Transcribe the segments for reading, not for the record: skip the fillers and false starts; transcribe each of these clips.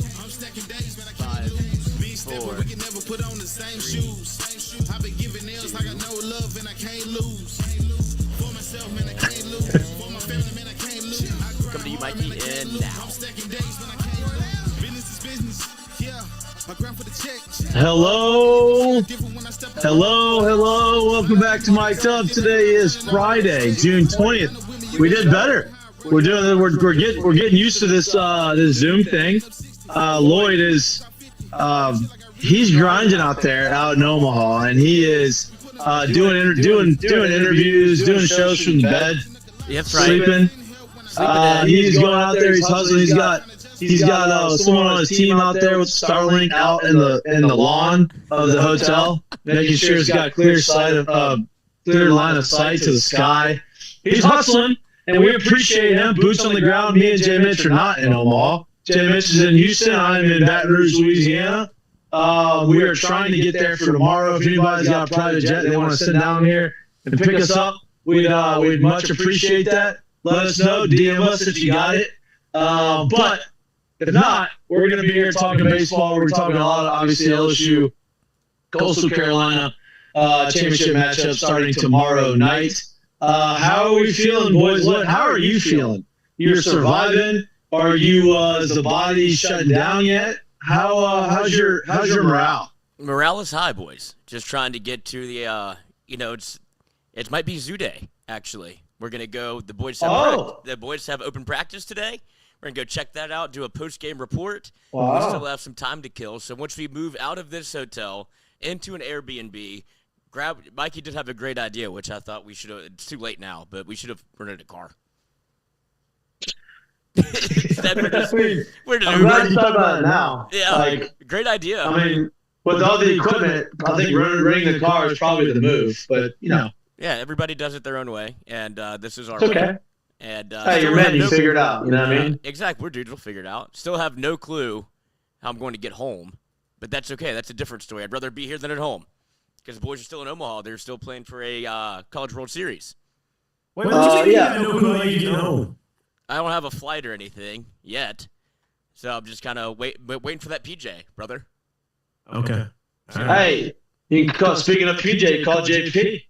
5, 4, 3. I've been giving nails, I got no love and I can't lose. For myself, man, I can't lose. For my family, man, I can't lose. Coming to you, Mikey, and now. Business is business. Yeah. Hello. Welcome back to Mik'd. Today is Friday, June 20th. We did better. We're getting used to this Zoom thing. Lloyd is he's grinding out in Omaha, and he is doing interviews, doing shows from the bed, sleeping. He's going out there. He's hustling. He's got someone on his team out there with Starlink out in the lawn of the hotel, making sure it's got clear line of sight to the sky. He's hustling, and we appreciate him. Boots on the ground. Me and Jay Mitch are not in Omaha. Jay Mitch is in Houston. I'm in Baton Rouge, Louisiana. We are trying to get there for tomorrow. If anybody's got a private jet, they want to sit down here and pick us up, we'd much appreciate that. Let us know. DM us if you got it. But if not, we're going to be here talking baseball. We're talking a lot of, obviously, LSU, Coastal Carolina championship matchup starting tomorrow night. How are we feeling, boys? How are you feeling? You're surviving? Are you is the body shutting down yet? How's your morale? Morale is high, boys. Just trying to get to the it might be Zoo Day, actually. We're gonna go. The boys have open practice today. We're going to go check that out, do a post-game report. Wow. We still have some time to kill. So once we move out of this hotel into an Airbnb, Mikey did have a great idea, which I thought we should have – it's too late now, but we should have rented a car. Instead, we're just I'm glad you thought about it now. Yeah, great idea. I mean, with all the equipment, I think renting the car is probably the move. But, Yeah, everybody does it their own way, and this is our way. Okay. And, hey, you're men. You figure it out. You know what I mean? Exactly. We're dudes. We'll figure it out. Still have no clue how I'm going to get home, but that's okay. That's a different story. I'd rather be here than at home because the boys are still in Omaha. They're still playing for a College World Series. Yeah. No clue how you get home. I don't have a flight or anything yet, so I'm just kind of waiting for that PJ, brother. Okay. Hey, you can call. Speaking of PJ, call JP.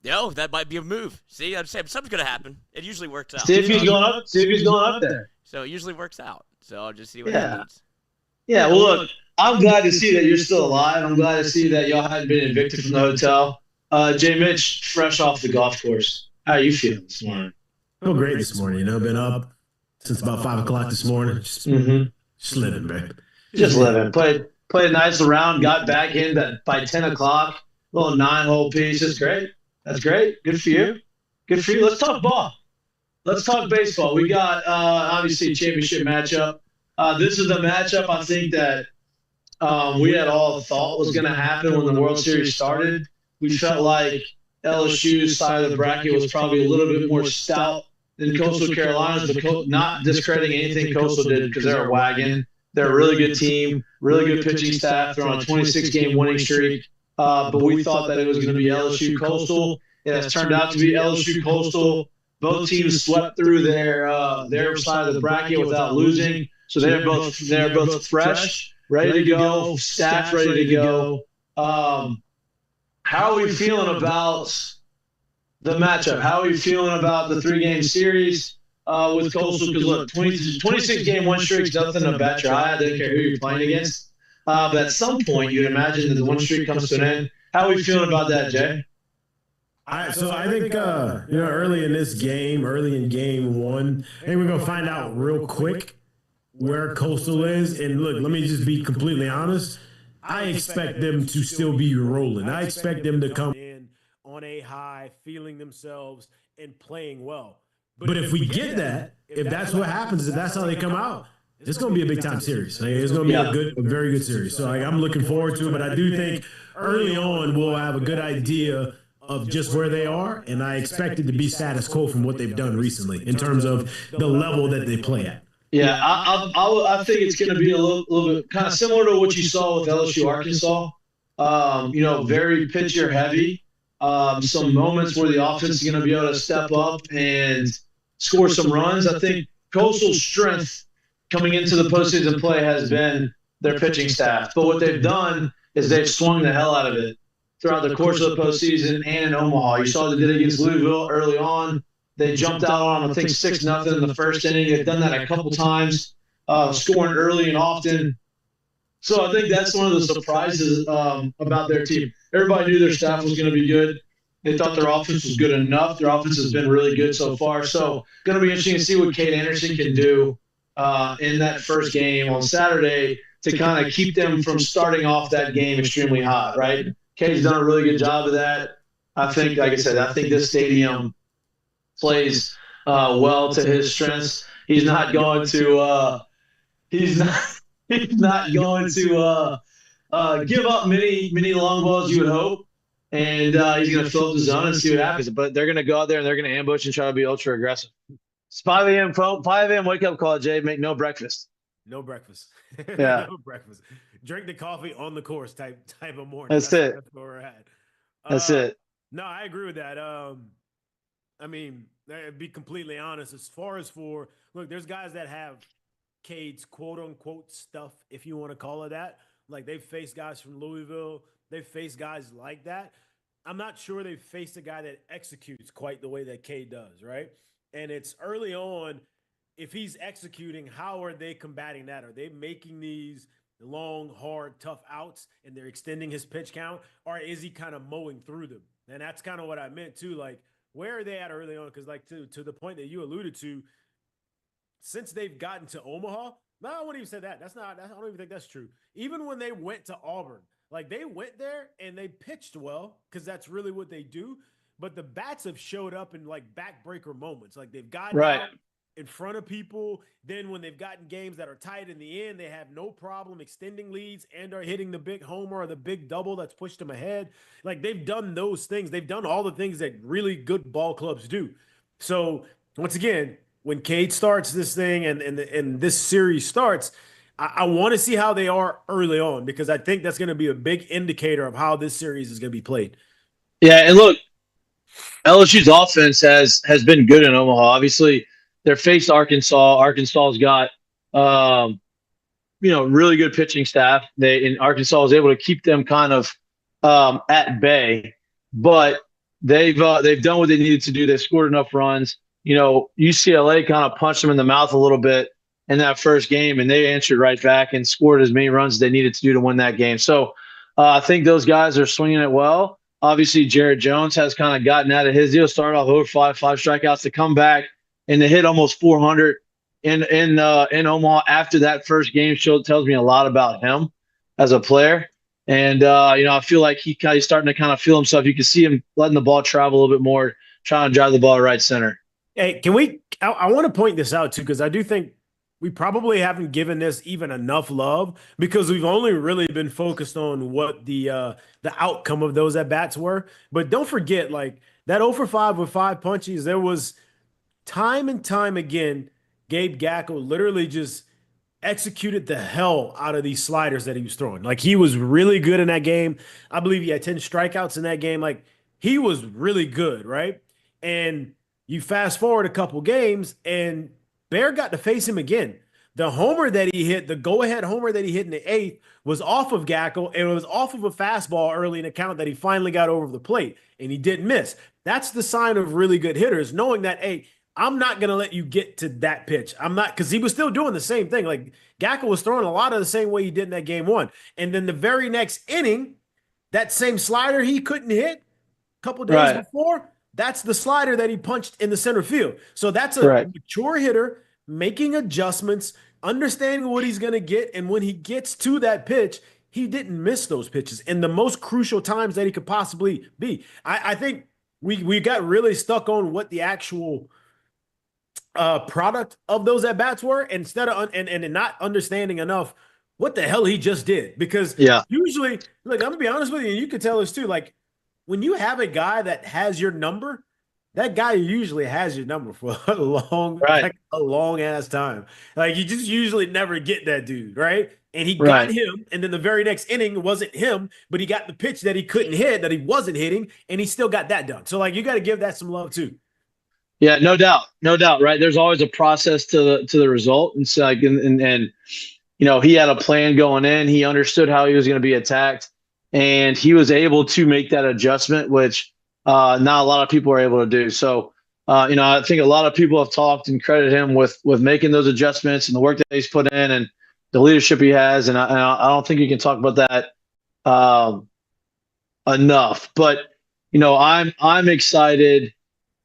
Yo, that might be a move. See, I'm saying something's gonna happen. It usually works out. See if he's going up there. So it usually works out. So I'll just see what happens. Yeah. Well, look, I'm glad to see that you're still alive. I'm glad to see that y'all hadn't been evicted from the hotel. Jay Mitch, fresh off the golf course. How are you feeling this morning? I feel great this morning. Been up since about 5 o'clock this morning. Just living, man. Just living. Played a nice round. Got back in by 10 o'clock. Little 9-hole piece. It's great. That's great. Good for you. Good for you. Let's talk ball. Let's talk baseball. We got, obviously, a championship matchup. This is the matchup I think that we had all thought was going to happen when the World Series started. We felt like LSU's side of the bracket was probably a little bit more stout than Coastal Carolina's, but not discrediting anything Coastal did because they're a wagon. They're a really good team, really good pitching staff. They're on a 26-game winning streak. But we thought that it was going to be LSU Coastal. It has turned out to be LSU Coastal. Both teams swept through their side of the bracket without losing. So they're both fresh, ready to go, staff ready to go. How are we feeling about the matchup? How are we feeling about the 3-game series with Coastal? Because look, 26-game win streak is nothing to bat your eye. I don't care who you're playing against. But at some point, you'd imagine that the win streak comes to an end. How are we feeling about that, Jay? I think early in game 1, I think we're gonna find out real quick where Coastal is. And look, let me just be completely honest. I expect them to still be rolling. I expect them to come in on a high, feeling themselves and playing well. But if we get that, if that's what happens, if that's how they come out, it's going to be a big-time series. It's going to be a very good series. So I'm looking forward to it. But I do think early on we'll have a good idea of just where they are, and I expect it to be status quo from what they've done recently in terms of the level that they play at. Yeah, I think it's going to be a little bit kind of similar to what you saw with LSU Arkansas. Very pitcher heavy. Some moments where the offense is going to be able to step up and score some runs. I think Coastal's strength coming into the postseason play has been their pitching staff. But what they've done is they've swung the hell out of it throughout the course of the postseason and in Omaha. You saw they did it against Louisville early on. They jumped out on them, I think 6-0 in the first inning. They've done that a couple times, scoring early and often. So I think that's one of the surprises about their team. Everybody knew their staff was going to be good. They thought their offense was good enough. Their offense has been really good so far. So going to be interesting to see what Cade Anderson can do in that first game on Saturday to kind of keep them from starting off that game extremely hot, right? Cade's done a really good job of that. I think, like I said, I think this stadium plays well to his strengths. He's not going to give up many long balls you would hope. And he's going to fill up the zone and see what happens. But they're going to go out there and they're going to ambush and try to be ultra aggressive. It's 5 a.m. wake up call, Jay. Make no breakfast. No breakfast. Yeah. No breakfast. Drink the coffee on the course type of morning. That's it. That's where we're at. That's it. No, I agree with that. I mean, to be completely honest, as far as look, there's guys that have Cade's quote unquote stuff, if you want to call it that. Like they've faced guys from Louisville. They've faced guys like that. I'm not sure they've faced a guy that executes quite the way that Cade does, right? And it's early on. If he's executing, how are they combating that? Are they making these long, hard, tough outs and they're extending his pitch count? Or is he kind of mowing through them? And that's kind of what I meant too. Like, where are they at early on? Because like to the point that you alluded to, since they've gotten to Omaha, no, I wouldn't even say that. I don't even think that's true. Even when they went to Auburn, like they went there and they pitched well because that's really what they do. But the bats have showed up in like backbreaker moments. Like they've gotten out in front of people. Then when they've gotten games that are tight in the end, they have no problem extending leads and are hitting the big homer or the big double that's pushed them ahead. Like they've done those things. They've done all the things that really good ball clubs do. So once again, when Cade starts this thing and this series starts, I want to see how they are early on because I think that's going to be a big indicator of how this series is going to be played. Yeah, and look, LSU's offense has been good in Omaha. Obviously, they faced Arkansas. Arkansas's got really good pitching staff. And Arkansas was able to keep them kind of at bay, but they've done what they needed to do. They scored enough runs. UCLA kind of punched them in the mouth a little bit in that first game, and they answered right back and scored as many runs as they needed to do to win that game. So I think those guys are swinging it well. Obviously, Jared Jones has kind of gotten out of his deal, started off over five strikeouts to come back and to hit almost 400 in Omaha after that first game tells me a lot about him as a player. And, I feel like he's starting to kind of feel himself. You can see him letting the ball travel a little bit more, trying to drive the ball to right center. Hey, I want to point this out too, because I do think we probably haven't given this even enough love because we've only really been focused on what the outcome of those at-bats were. But don't forget, like that 0 for 5 with 5 punchies, there was time and time again, Gabe Gackel literally just executed the hell out of these sliders that he was throwing. Like he was really good in that game. I believe he had 10 strikeouts in that game. Like he was really good, right? And you fast forward a couple games and Bear got to face him again. The homer that he hit, the go-ahead homer that he hit in the 8th was off of Gackel, and it was off of a fastball early in the count that he finally got over the plate, and he didn't miss. That's the sign of really good hitters, knowing that, hey, I'm not going to let you get to that pitch. I'm not, because he was still doing the same thing. Like, Gackel was throwing a lot of the same way he did in that game 1. And then the very next inning, that same slider he couldn't hit a couple days before, that's the slider that he punched in the center field. So that's a mature hitter making adjustments, understanding what he's going to get. And when he gets to that pitch, he didn't miss those pitches in the most crucial times that he could possibly be. I think we got really stuck on what the actual product of those at-bats were instead of and not understanding enough what the hell he just did. Because usually, look, I'm going to be honest with you, and you can tell us too, like, when you have a guy that has your number, that guy usually has your number for a long ass time. Like you just usually never get that dude, right? And he got him, and then the very next inning wasn't him, but he got the pitch that he couldn't hit, that he wasn't hitting, and he still got that done. So like you got to give that some love too. Yeah, no doubt, no doubt. Right, there's always a process to the result, and so like, and he had a plan going in. He understood how he was going to be attacked, and he was able to make that adjustment, which not a lot of people are able to do. So, I think a lot of people have talked and credited him with making those adjustments and the work that he's put in and the leadership he has. And I don't think you can talk about that enough. But I'm excited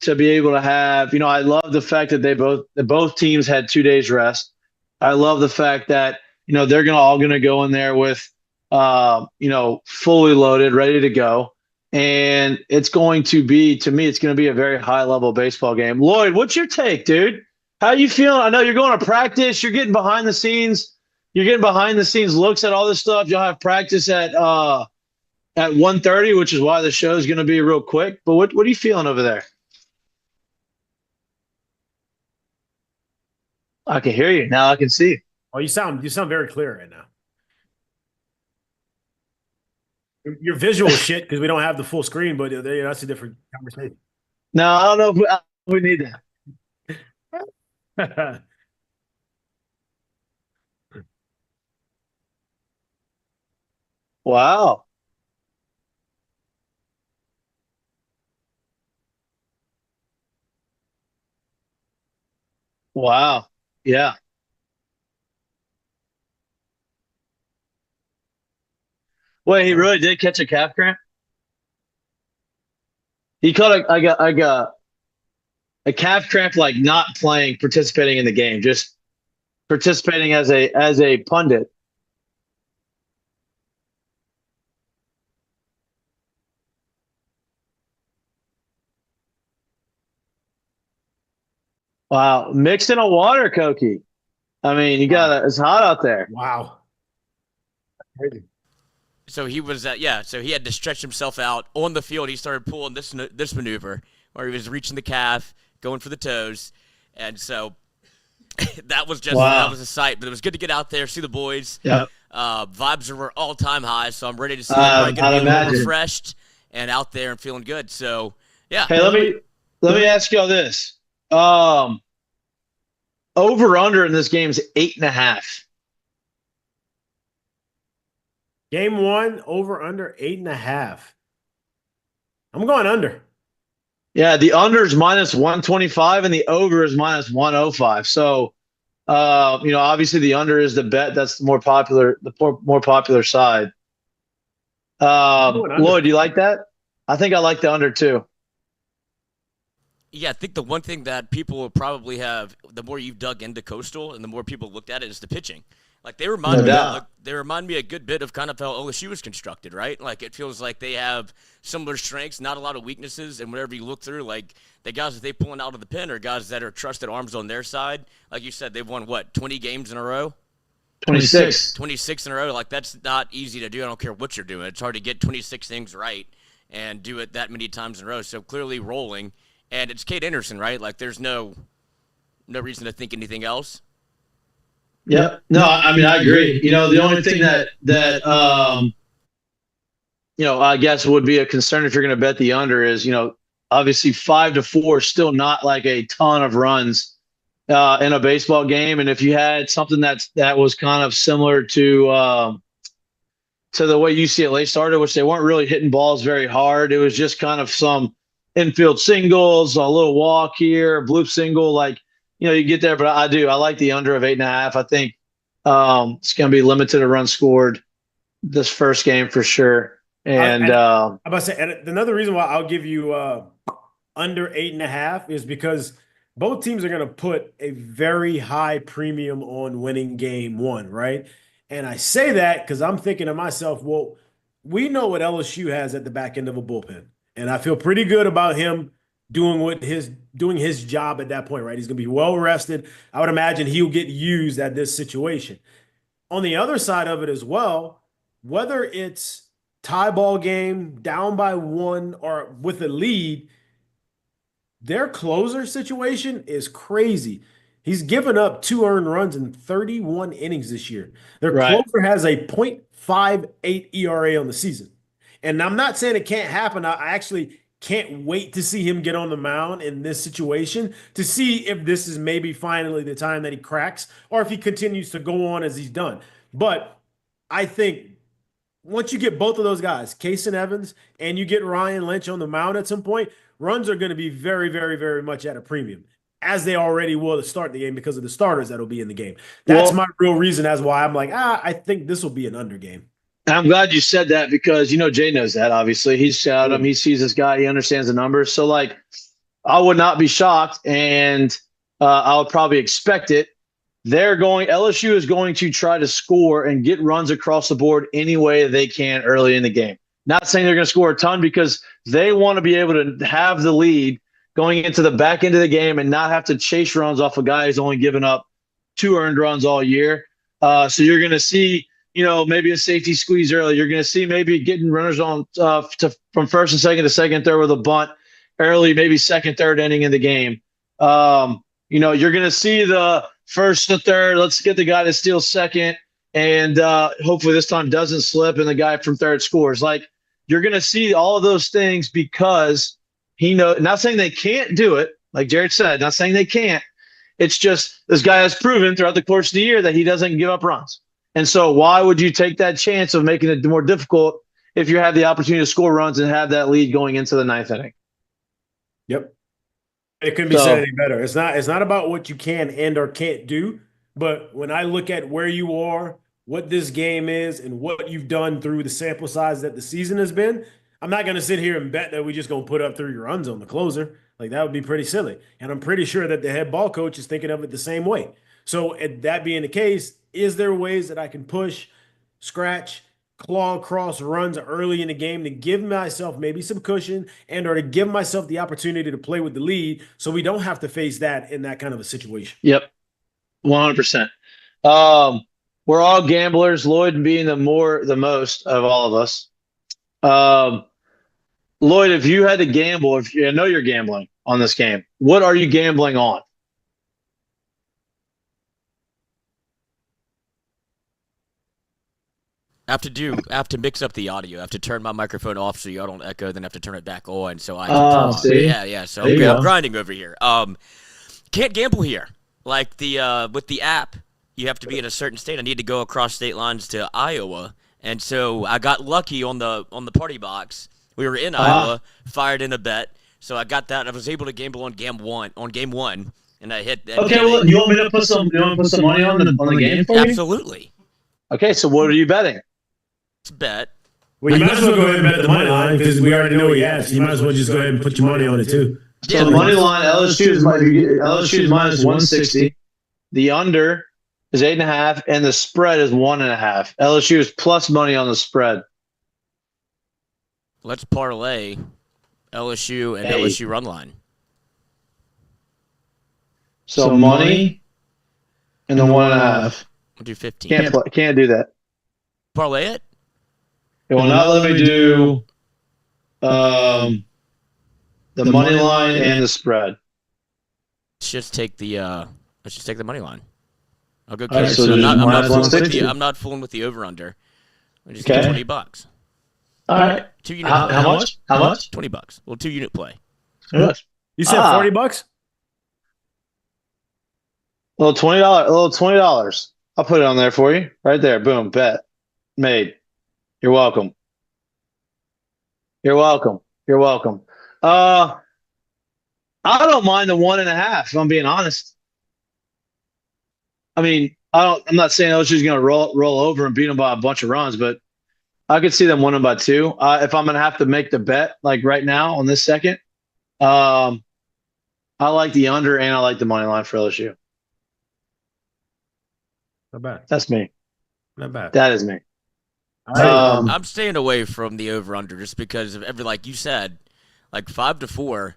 to be able to have. I love the fact that both teams had 2 days rest. I love the fact that they're all gonna go in there with fully loaded, ready to go. And it's going to be, to me, it's going to be a very high level baseball game. Lloyd, what's your take, dude? How you feeling? I know you're going to practice. You're getting behind the scenes. You're getting behind the scenes looks at all this stuff. You'll have practice at 1:30, which is why the show is going to be real quick. But what are you feeling over there? I can hear you now. I can see. Oh, you sound very clear right now. Your visual shit because we don't have the full screen, but that's a different conversation. No, I don't know if we need that. Wow. Wow. Yeah. Wait, he really did catch a calf cramp? He caught a calf cramp, like not playing, participating in the game, just participating as a pundit. Wow, mixed in a water, Koki. I mean, it's hot out there. Wow. So he was, so he had to stretch himself out on the field. He started pulling this maneuver where he was reaching the calf, going for the toes, and so that was a sight. But it was good to get out there, see the boys. Yeah. Vibes were all time high, so I'm ready to see them. Get a little refreshed and out there and feeling good. So yeah. Hey, let me ask y'all this. Over under in this game is 8.5. Game 1, over under 8.5. I'm going under. Yeah, the under is -125 and the over is -105. So, obviously the under is the bet that's the more popular side. Lloyd, do you like that? I think I like the under too. Yeah, I think the one thing that people will probably have, the more you've dug into Coastal and the more people looked at it, is the pitching. Like they remind me a good bit of kind of how LSU is constructed, right? Like it feels like they have similar strengths, not a lot of weaknesses, and whenever you look through, like the guys that they pulling out of the pen are guys that are trusted arms on their side. Like you said, they've won 20 games in a row? 26. 26 in a row. Like that's not easy to do. I don't care what you're doing. It's hard to get 26 things right and do it that many times in a row. So clearly rolling. And it's Kate Anderson, right? Like there's no reason to think anything else. Yep. No, I mean, I agree. The only thing that I guess would be a concern if you're going to bet the under is, obviously 5-4 is still not like a ton of runs in a baseball game. And if you had something that was kind of similar to the way UCLA started, which they weren't really hitting balls very hard, it was just kind of some infield singles, a little walk here, a bloop single, like. You get there, but I like the under of 8.5. I think it's going to be limited to runs scored this first game for sure. And I'm about to say, and another reason why I'll give you under 8.5 is because both teams are going to put a very high premium on winning game 1, right? And I say that because I'm thinking to myself, well, we know what LSU has at the back end of a bullpen, and I feel pretty good about him doing his job at that point, right? He's going to be well rested. I would imagine he'll get used at this situation. On the other side of it as well, whether it's tie ball game, down by 1, or with a lead, their closer situation is crazy. He's given up 2 earned runs in 31 innings this year. Their closer has a .58 ERA on the season. And I'm not saying it can't happen. I actually can't wait to see him get on the mound in this situation to see if this is maybe finally the time that he cracks or if he continues to go on as he's done. But I think once you get both of those guys, Case and Evans, and you get Ryan Lynch on the mound at some point, runs are going to be very, very, very much at a premium, as they already will to start the game because of the starters that'll be in the game. That's my real reason as why I'm like, I think this will be an under game. I'm glad you said that because, Jay knows that, obviously. He's shouted him. He sees this guy. He understands the numbers. So, I would not be shocked, and I would probably expect it. LSU is going to try to score and get runs across the board any way they can early in the game. Not saying they're going to score a ton because they want to be able to have the lead going into the back end of the game and not have to chase runs off a guy who's only given up 2 earned runs all year. So you're going to see, maybe a safety squeeze early. You're going to see maybe getting runners on from first and second to second, third with a bunt early, maybe second, third inning in the game. You're going to see the first to third. Let's get the guy to steal second, and hopefully this time doesn't slip and the guy from third scores. You're going to see all of those things because not saying they can't do it, like Jared said, not saying they can't. It's just this guy has proven throughout the course of the year that he doesn't give up runs. And so why would you take that chance of making it more difficult if you have the opportunity to score runs and have that lead going into the 9th inning? Yep. It couldn't be said any better. It's not about what you can and or can't do, but when I look at where you are, what this game is, and what you've done through the sample size that the season has been, I'm not going to sit here and bet that we're just going to put up 3 runs on the closer. That would be pretty silly. And I'm pretty sure that the head ball coach is thinking of it the same way. So that being the case, is there ways that I can push, scratch, claw across runs early in the game to give myself maybe some cushion and or to give myself the opportunity to play with the lead so we don't have to face that in that kind of a situation? Yep, 100%. We're all gamblers, Lloyd being the most of all of us. Lloyd, if you had to gamble, I know you're gambling on this game, what are you gambling on? I have to mix up the audio. I have to turn my microphone off so y'all don't echo, then I have to turn it back on so I can see? Yeah. So I'm grinding over here. Can't gamble here. With the app, you have to be in a certain state. I need to go across state lines to Iowa, and so I got lucky on the party box. We were in Iowa, fired in a bet, so I got that. I was able to gamble on game one, and I hit. Okay, well, you want me to put some money on the game for you? Absolutely. Okay, so what are you betting? It's a bet. Well, you might as well go ahead and bet the money line because we already know what you have. So you might as well just go ahead and put your money on it too. So the money line, LSU is minus 160. The under is 8.5, and the spread is 1.5. LSU is plus money on the spread. Let's parlay LSU and LSU run line. So money and the 1.5. We'll do 15. Can't do that. Parlay it? It will not let me do the money line and the spread. Let's just take the money line. I'll go. Right, so I'm not fooling with the over under. I just get $20. All right. 2 unit. How much? How much? $20. Well, 2 unit play. How much? You said $40? A little $20. I'll put it on there for you. Right there. Boom. Bet. Made. You're welcome. I don't mind the 1.5, if I'm being honest. I mean, I'm not saying LSU's going to roll over and beat them by a bunch of runs, but I could see them winning by 2. If I'm going to have to make the bet, right now on this second, I like the under and I like the money line for LSU. Not bad. That's me. Not bad. That is me. I'm staying away from the over-under just because of like you said, 5-4.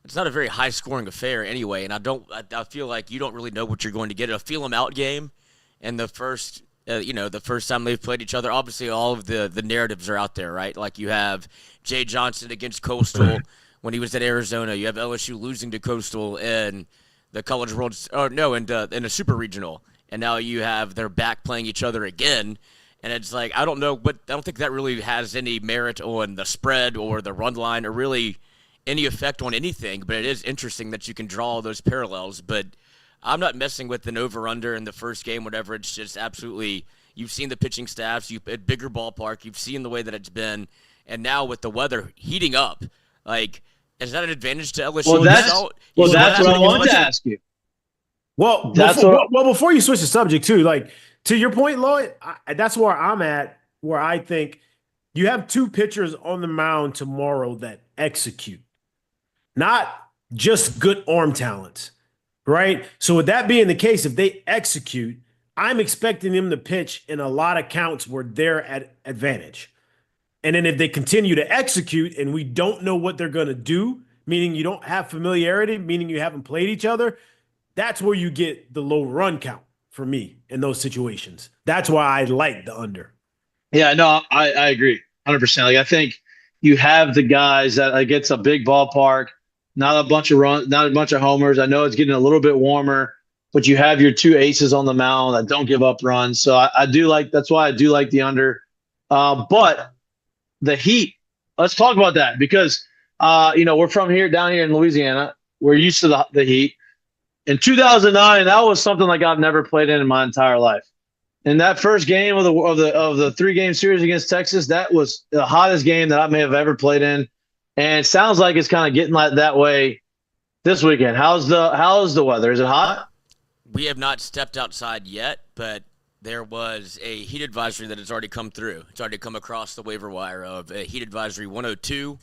It's not a very high-scoring affair anyway, and I feel like you don't really know what you're going to get. A feel-them-out game, and the first time they've played each other, obviously all of the narratives are out there, right? Like you have Jay Johnson against Coastal when he was at Arizona. You have LSU losing to Coastal in the College World, in a Super Regional, and now you have they're back playing each other again. And it's I don't know, but I don't think that really has any merit on the spread or the run line or really any effect on anything, but it is interesting that you can draw those parallels. But I'm not messing with an over-under in the first game, whatever. It's just absolutely – you've seen the pitching staffs, a bigger ballpark, you've seen the way that it's been, and now with the weather heating up, like, is that an advantage to LSU? Well, that's what I wanted to ask you. Well, before you switch the subject, too, like, to your point, Lloyd, that's where I'm at, where I think you have two pitchers on the mound tomorrow that execute. Not just good arm talents, right? So with that being the case, if they execute, I'm expecting them to pitch in a lot of counts where they're at advantage. And then if they continue to execute and we don't know what they're going to do, meaning you don't have familiarity, meaning you haven't played each other, that's where you get the low run count for me in those situations. That's why I like the under. Yeah, no, I agree 100%. Like, I think you have the guys that, like, it's a big ballpark. Not a bunch of homers. I know it's getting a little bit warmer, but you have your two aces on the mound that don't give up runs. So I do like – that's why I do like the under. But the Heat, let's talk about that because, we're from down here in Louisiana. We're used to the Heat. In 2009, that was something like I've never played in my entire life. In that first game of the 3-game series against Texas, that was the hottest game that I may have ever played in. And it sounds like it's kind of getting like that way this weekend. How's the weather? Is it hot? We have not stepped outside yet, but there was a heat advisory that has already come through. It's already come across the waiver wire of a heat advisory 102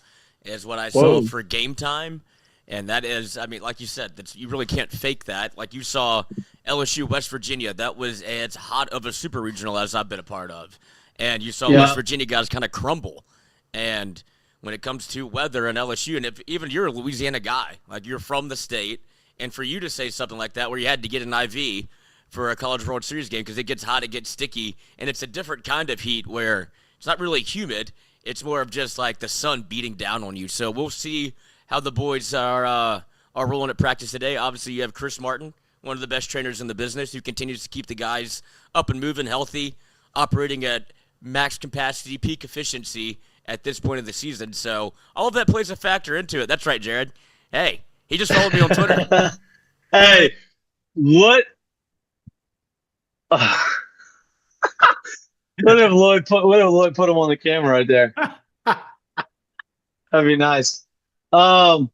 is what I saw for game time. And that is, I mean, like you said, you really can't fake that. Like you saw LSU, West Virginia, that was as hot of a super regional as I've been a part of. And you saw West Virginia guys kind of crumble. And when it comes to weather and LSU, and if even you're a Louisiana guy, like you're from the state, and for you to say something like that where you had to get an IV for a College World Series game because it gets hot, it gets sticky, and it's a different kind of heat where it's not really humid. It's more of just like the sun beating down on you. So we'll see how the boys are rolling at practice today. Obviously, you have Chris Martin, one of the best trainers in the business, who continues to keep the guys up and moving, healthy, operating at max capacity, peak efficiency at this point of the season. So all of that plays a factor into it. That's right, Jared. Hey, he just followed me on Twitter. Hey, what? What if Lloyd put him on the camera right there? That'd be nice. Yeah,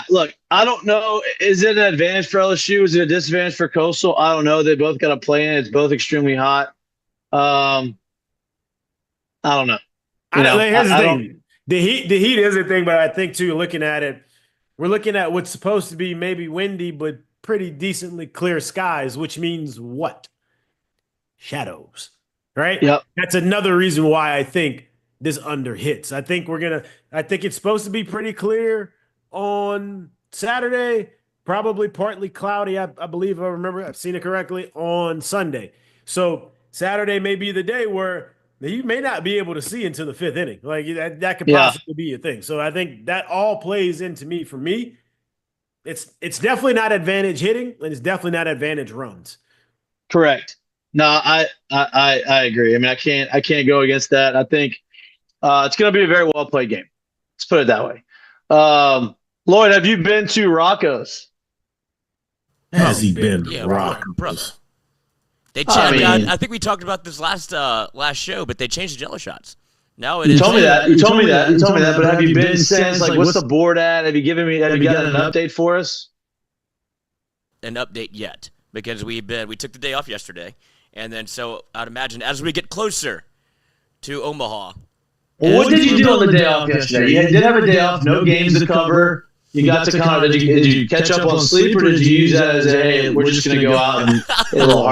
look, I don't know. Is it an advantage for LSU? Is it a disadvantage for Coastal? I don't know. They both got a play in. It's both extremely hot. I don't know. Here's the thing. The heat is a thing, but I think too, looking at it, we're looking at what's supposed to be maybe windy, but pretty decently clear skies, which means what? Shadows, right? Yep. That's another reason why I think this under hits. I think it's supposed to be pretty clear on Saturday, probably partly cloudy. I believe I've seen it correctly on Sunday. So Saturday may be the day where you may not be able to see until the fifth inning. Like that could possibly be a thing. So I think that all plays into me. For me, it's definitely not advantage hitting, and it's definitely not advantage runs. Correct. No, I agree. I mean, I can't go against that. I think it's going to be a very well played game. Let's put it that way. Lloyd, have you been to Rocco's? Has he been to Rocco's? Brother. They changed. I think we talked about this last show, but they changed the Jello shots. Now you told me that. But have you been since? Like, what's the board at? Have you gotten an update for us? An update yet? Because we took the day off yesterday, and then so I'd imagine as we get closer to Omaha. Well, what did you do on the day off yesterday? You did have a day off, no games to cover. You got to kind of did you catch up on sleep, or did you use that as hey, we're just going to go out and hit a little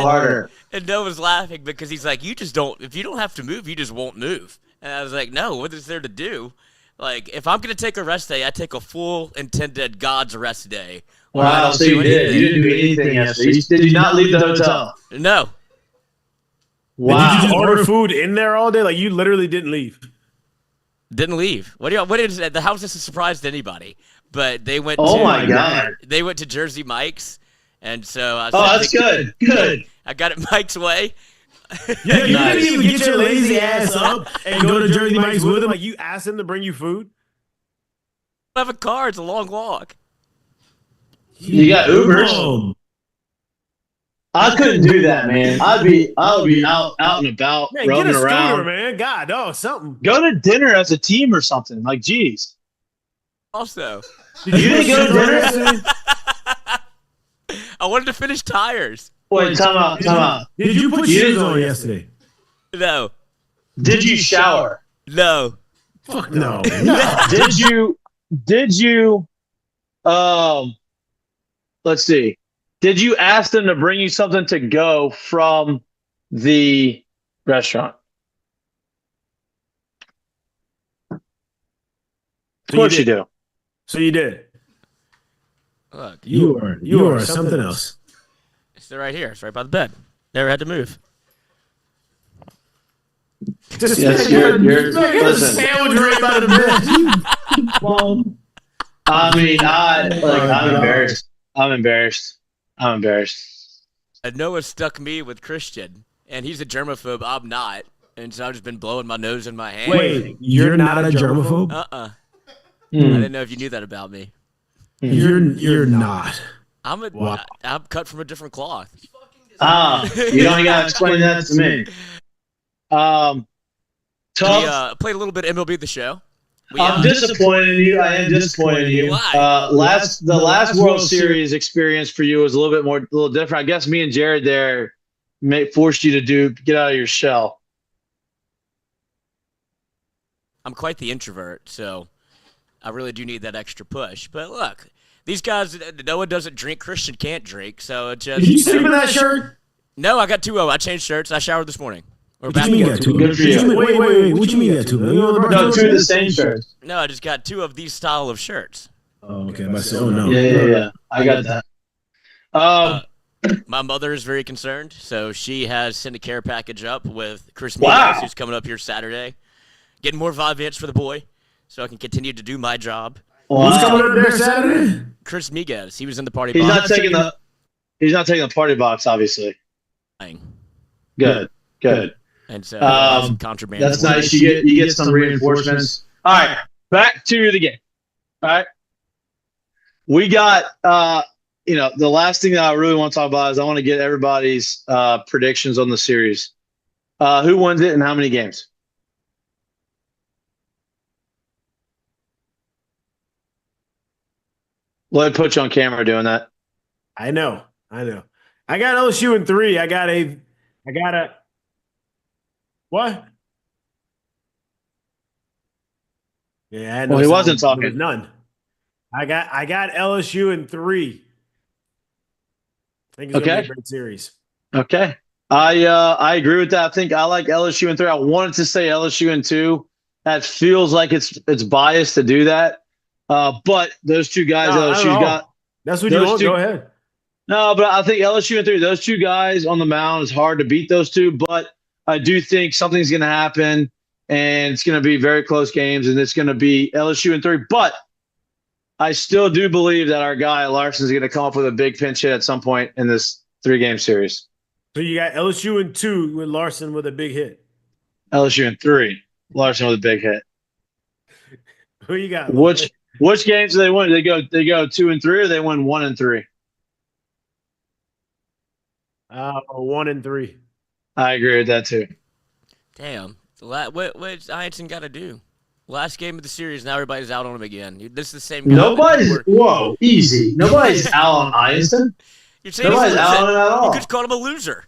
harder? And Noah's laughing because he's like, if you don't have to move, you just won't move. And I was like, no, what is there to do? Like, if I'm going to take a rest day, I take a full intended God's rest day. Wow, so you did. You didn't do anything yesterday. Did you not leave the hotel? No. Wow. Did you just order food in there all day? Like, you literally didn't leave? Didn't leave. What is the house is a surprise to anybody. But they went my God. They went to Jersey Mike's. And so I that's good. Good. I got it Mike's way. Yeah, you Nice. didn't even get your lazy ass up and go to Jersey Mike's with him. Like you asked him to bring you food. I have a car. It's a long walk. You got Ubers. I couldn't do that, man. I would be out and about, Man, roaming get a scooter, around. man. God, something. Go to dinner as a team or something. Like, geez. Also, You didn't go to dinner yesterday? I wanted to finish tires. Wait, time out. Did you put shoes on yesterday? No. Did you shower? No. Fuck no. Did you let's see. Did you ask them to bring you something to go from the restaurant? Of course you do. So you did. Look, You are something else. it's right here. It's right by the bed. Never had to move. Yes, you're listen. Sandwich right by the bed. I mean, I'm embarrassed. I'm embarrassed. Noah stuck me with Christian, and he's a germaphobe. I'm not. And so I've just been blowing my nose in my hand. Wait, you're not a germaphobe? I didn't know if you knew that about me. You're not. I'm cut from a different cloth. You don't got to explain that to me. Tough. We played a little bit of MLB The Show. I'm disappointed in you. I am disappointed in you. Why? The last World Series experience for you was a little different. I guess me and Jared there forced you to get out of your shell. I'm quite the introvert, so I really do need that extra push. But look, these guys, Noah doesn't drink, Christian can't drink, so it just. Did you sleep in that shirt? No, I got two of them. I changed shirts. I showered this morning. What you mean you got two? Good for you. Wait. What you mean you got two? No, two of the same shirts. No, I just got two of these style of shirts. Oh, okay. Oh, no. Yeah. I got that. My mother is very concerned, so she has sent a care package up with Chris Wow. Mik'd, who's coming up here Saturday. Getting more Vivants for the boy, so I can continue to do my job. Who's coming up there Saturday? Chris Mik'd, he was in the party He's box. He's not taking the party box, obviously. Good. And so contraband. That's nice. You get some reinforcements. All right, back to the game. All right, we got the last thing that I really want to talk about is I want to get everybody's predictions on the series. Who wins it and how many games? Let me put you on camera doing that. I know. I got LSU in 3. I got a what? Yeah, I had no Well, he wasn't sound. talking. None. I got LSU in 3. I think it's gonna be a great series. Okay. I agree with that. I think I like LSU in 3. I wanted to say LSU in 2. That feels like it's biased to do that. But those two guys, LSU's got. That's what you want. Go ahead. No, but I think LSU in 3. Those two guys on the mound is hard to beat those two. But I do think something's going to happen, and it's going to be very close games, and it's going to be LSU in 3. But I still do believe that our guy Larson's going to come up with a big pinch hit at some point in this 3-game series. So you got LSU in 2 with Larson with a big hit. LSU in 3. Larson with a big hit. Who you got? Which games do they win? They go 2 and 3, or they win 1 and 3? 1 and 3. I agree with that too. Damn. What's Ianson got to do? Last game of the series, now everybody's out on him again. This is the same guy. Whoa, easy. Nobody's out on Ianson. You're saying Nobody's out on him at all. You just called him a loser.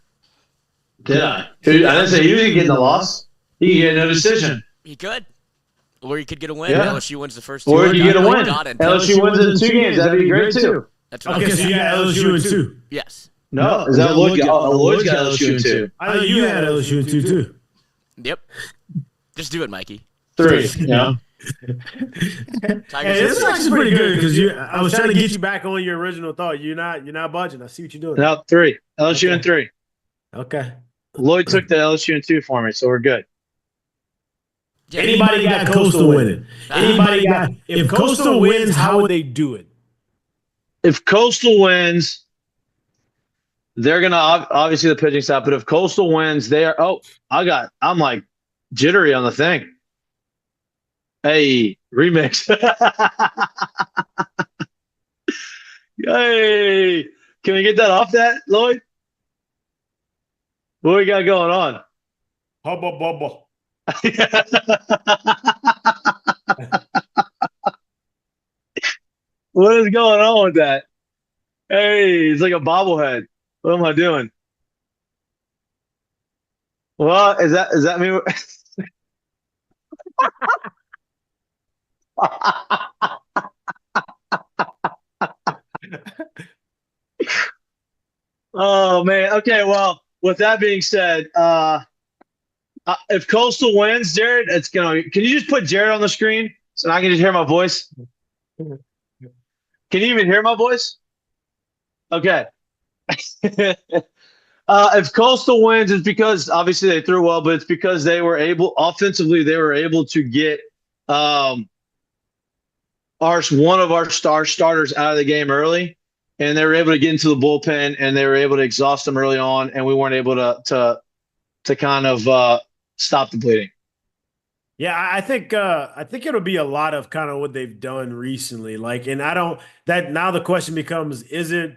Did I? Dude, I didn't say he was getting the loss. He could get no decision. He could. Or you could get a win. Yeah. LSU wins the first 2. Or you get a win. LSU LSU wins in 2 games. That'd be great too. That's right. Okay, so you got LSU in 2. Yes. No, is that Lloyd's got LSU in 2? I know you had LSU in 2 too. Yep. Just do it, Mikey. 3. Yeah. Hey, this is actually pretty good because I was trying to get you back on your original thought. You're not budging. I see what you're doing. No, 3. LSU in 3. Okay. Lloyd took the LSU in 2 for me, so we're good. Yeah. Anybody got Coastal winning? Anybody got? If Coastal wins, how would they do it? If Coastal wins, they're gonna obviously the pitching staff, but if Coastal wins, they are. Oh, I'm like jittery on the thing. Hey, remix. Hey, can we get that off that, Lloyd? What we got going on? Hubba bubba. What is going on with that? Hey, it's like a bobblehead. What am I doing? Well, is that me? Oh man. Okay. Well, with that being said, if Coastal wins, Jared, it's gonna. Can you just put Jared on the screen so I can just hear my voice? Can you even hear my voice? Okay. If Coastal wins, it's because obviously they threw well, but it's because they were able offensively. They were able to get one of our starters out of the game early, and they were able to get into the bullpen, and they were able to exhaust them early on, and we weren't able to kind of stop the bleeding. Yeah, I think it'll be a lot of kind of what they've done recently. Like, and now the question becomes, is it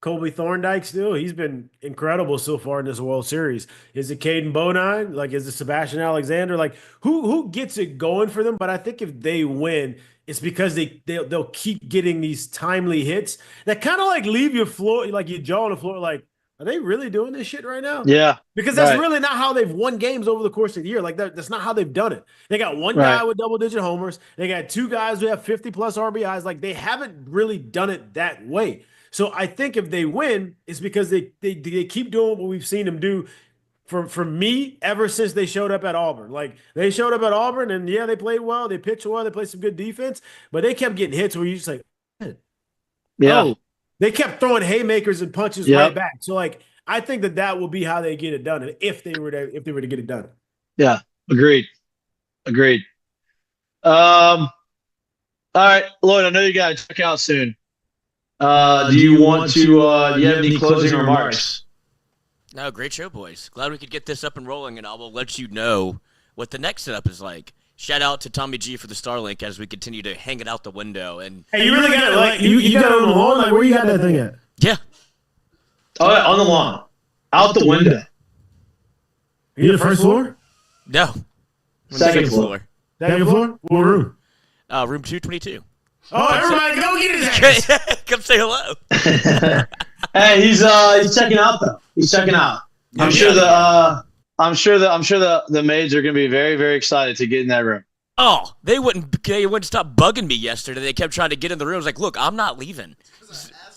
Colby Thorndike still? He's been incredible so far in this World Series. Is it Caden Bodine? Like, is it Sebastian Alexander? Like, who gets it going for them? But I think if they win, it's because they'll keep getting these timely hits that kind of like leave your floor, like your jaw on the floor, like, are they really doing this shit right now? Yeah. Because that's really not how they've won games over the course of the year. Like that's not how they've done it. They got one guy with double-digit homers. They got two guys who have 50-plus RBIs. Like they haven't really done it that way. So I think if they win, it's because they keep doing what we've seen them do for me ever since they showed up at Auburn. Like they showed up at Auburn and yeah, they played well, they pitched well, they played some good defense, but they kept getting hits where you just like, yeah. Oh, they kept throwing haymakers and punches right back. So like I think that will be how they get it done, and if they were to get it done. Yeah, agreed. All right, Lloyd, I know you got to check out soon. Do you want to? Do you have any closing remarks? No, great show, boys. Glad we could get this up and rolling, and I will let you know what the next setup is like. Shout out to Tommy G for the Starlink as we continue to hang it out the window. And hey, you really got it? Like you got it on the lawn? Like where you got that thing at? Yeah. Oh, yeah, on the lawn, out the window. Are you the first floor? No. Second floor. Second floor? What room? Room 222. Oh, everybody, go get his ass. Come say hello. Hey, he's checking out though. He's checking out. I'm sure the maids are going to be very, very excited to get in that room. Oh, they wouldn't stop bugging me yesterday. They kept trying to get in the room. I was like, look, I'm not leaving.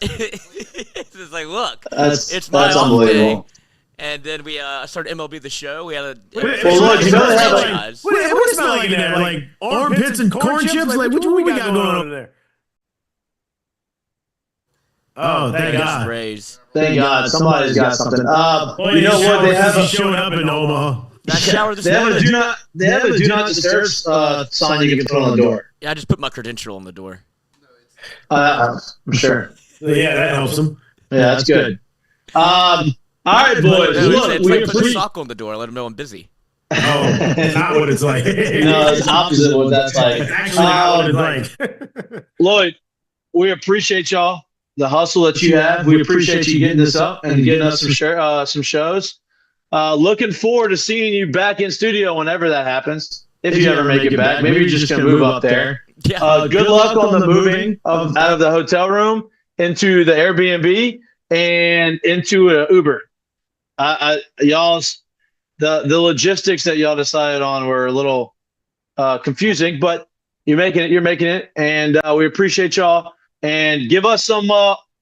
It's like, look, it's my off day. And then we started MLB The Show. We had a what does it smell like in there? Like armpits and corn chips? Like what we got going on over there? Oh, thank God. Sprays. Thank God. Somebody's got something. You know what? They have showing up in Omaha. That shower this They have a do not disturb sign you can put on the door. Yeah, I just put my credential on the door. I'm sure. Yeah, that helps them. Yeah, that's good. All right, boys. It's like put a sock on the door. Let them know I'm busy. Oh, not what it's like. No, it's opposite of what that's like. It's actually not what it's like. Lloyd, we appreciate y'all. The hustle that you have. We appreciate you getting this up and getting us some shows. Looking forward to seeing you back in studio whenever that happens. If you ever make it back. Maybe you're just going to move up there. Yeah. Good luck on the moving out of the hotel room into the Airbnb and into an Uber. Y'all's the logistics that y'all decided on were a little confusing, but you're making it, and we appreciate y'all. And give us some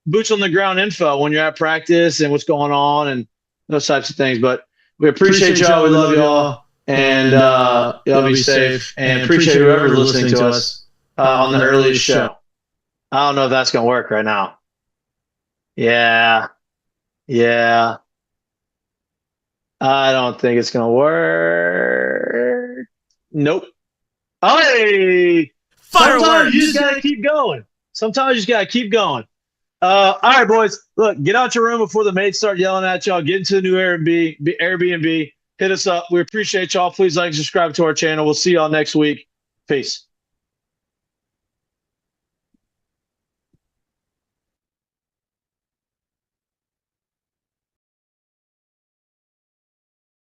boots on the ground info when you're at practice and what's going on and those types of things. But we appreciate y'all. We love y'all. And y'all be safe. And appreciate whoever's listening to us on the earliest show. I don't know if that's going to work right now. Yeah. I don't think it's going to work. Nope. Hey! Sometimes you just got to keep going. All right, boys. Look, get out your room before the maids start yelling at y'all. Get into the new Airbnb. Hit us up. We appreciate y'all. Please like and subscribe to our channel. We'll see y'all next week. Peace.